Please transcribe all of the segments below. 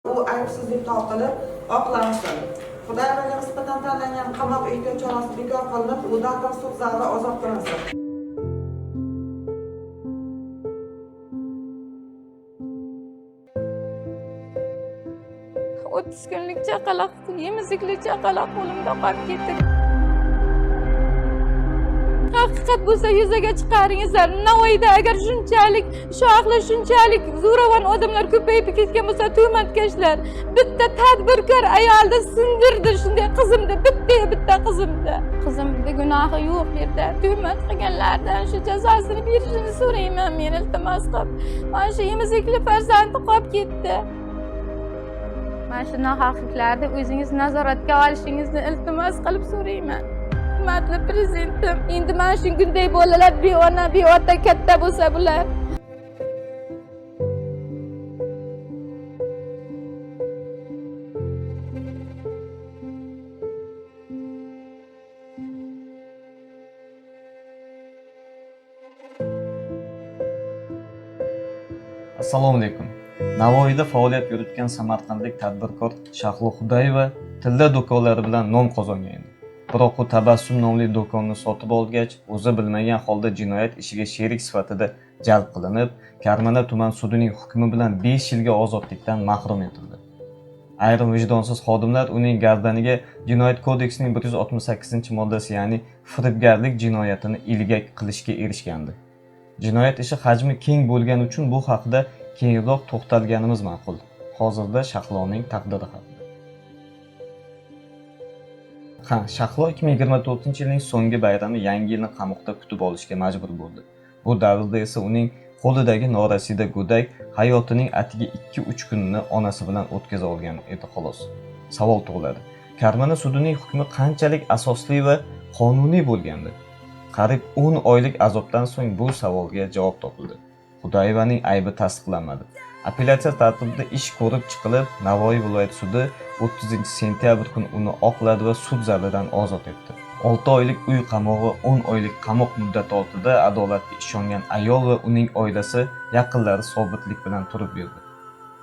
Bu aybsiz deb topilib, oqlansin. Xudoga nisbatan tanlangan qamoq ehtiyot chorasi bekor qilinib, u darhol sud zalida ozod qilinsin. 30 kunlik chaqaloq, emizikli chaqaloq qo'limda qolib ketdi. Haqiqat bo'lsa yuzaga chiqaringizlar. Navoiyda agar shunchalik shohlar, shunchalik zo'ravon odamlar ko'payib ketgan bo'lsa, tuhmatkashlar bitta tadbirkor ayolni sindirdi, shunday qizimda, bitta qizimda. Qizimda gunohi yo'q bu yerda. Tuhmat qilganlardan shu jazosini berishini so'rayman men, iltimos qilib. Mana shu emizikli farzandi qolib ketdi. Mana shu nohaqliklarni o'zingiz nazoratga olishingizni iltimos qilib so'rayman. Hurmatli prezidentim, endi mana shunday bolalar beona, beota katta bo'lsa bular. Assalomu alaykum. Navoiyda faoliyat yuritgan samarqandlik tadbirkor Shahlo Xudayeva tilla do'konlari bilan nom qozongan edi. Biroq u Tabassum nomli do'konni sotib olgach, o'zi bilmagan holda jinoyat ishiga sherik sifatida jalb qilinib, Karmana tuman sudining hukmi bilan 5 yilga ozodlikdan mahrum etildi. Ayrim vijdonsiz xodimlar uning gardaniga Jinoyat kodeksining 168-moddasi, ya'ni firibgarlik jinoyatini ilgak qilishga erishgandi. Jinoyat ishi hajmi keng bo'lgani uchun bu haqida keyinroq to'xtalganimiz ma'qul. Hozirda Shahloning taqdiri haqida. Shahlo 2024-yilning so'nggi bayrami Yangi yilni qamoqda kutib olishga majbur bo'ldi. Bu davrda esa uning qo'lidagi norasida go'dak hayotining atigi 2-3 kunini onasi bilan o'tkaza olgan edi xolos. Savol tug'iladi. Karmana sudining hukmi qanchalik asosli va qonuniy bo'lgandi? Qariyb 10 oylik azobdan so'ng bu savolga javob topildi. Xudoyevaning aybi tasdiqlanmadi. Apellyatsiya tartibida ish ko'rib chiqilib, Navoiy viloyat sudi 30-sentyabr kuni uni oqladi va sud zalidan ozod etdi. 6 oylik uy qamog'i, 10 oylik qamoq muddati ortida adolatga ishongan ayol va uning oilasi yaqinlari sobitlik bilan turib berdi.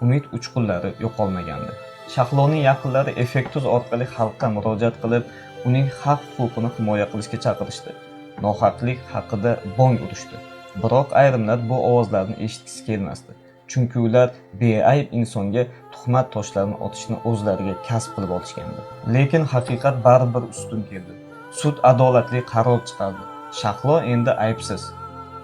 Umid uchqunlari yo'qolmagandi. Shahloning yaqinlari effektuz orqali xalqqa murojaat qilib, uning haq-huquqini himoya qilishga chaqirishdi. Nohaqlik haqida bong urishdi. Biroq ayrimlar bu ovozlarni eshitgisi kelmasdi. Chunki ular beayb insonga tuhmat toshlarini otishni o'zlariga kasb qilib olishgandi. Lekin haqiqat baribir ustun keldi. Sud adolatli qaror chiqardi. Shahlo endi aybsiz.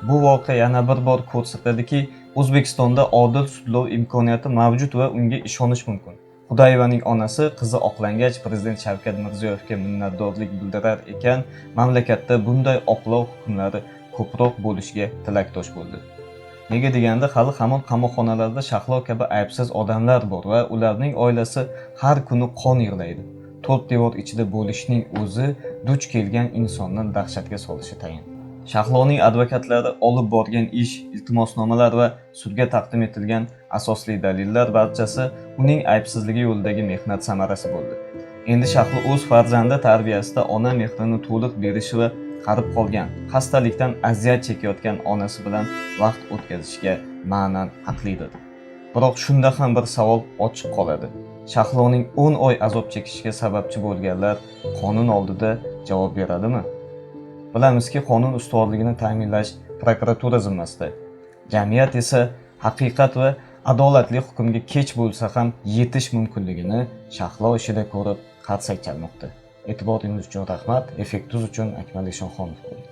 Bu voqea yana bir bor ko'rsatadiki, O'zbekistonda odil sudlov imkoniyati mavjud va unga ishonish mumkin. Xudoyevaning onasi qizi oqlangach prezident Shavkat Mirziyoyevga minnatdorlik bildirar ekan, mamlakatda bunday oqlov hukmlari ko'proq bo'lishiga tilakdosh bo'ldi. Nega deganda hali hamon qamoqxonalarda Shahlo kabi aybsiz odamlar bor va ularning oilasi har kuni qon yig'laydi. To'rt devor ichida bo'lishning o'zi duch kelgan insonni dahshatga solishi tayin. Shahloning advokatlari olib borgan ish, iltimosnomalar va sudga taqdim etilgan asosli dalillar barchasi uning aybsizligi yo'lidagi mehnat samarasi bo'ldi. Endi Shahlo o'z farzandi tarbiyasida ona mehrini to'liq berishi va qarib qolgan, xastalikdan aziyat chekayotgan onasi bilan vaqt o'tkazishga ma'nan haqlidir. Biroq shunda ham bir savol ochiq qoladi. Shahloning 10 oy azob chekishiga sababchi bo'lganlar qonun oldida javob beradimi? Bilamizki, qonun ustuvorligini ta'minlash prokuratura zimmasida. Jamiyat esa haqiqat va adolatli hukmga kech bo'lsa ham yetish mumkinligini Shahlo ishida ko'rib qarsak chalmoqda. E'tiboringiz uchun rahmat. Effektuz uchun Akmal Eshonxonov bo'ldi.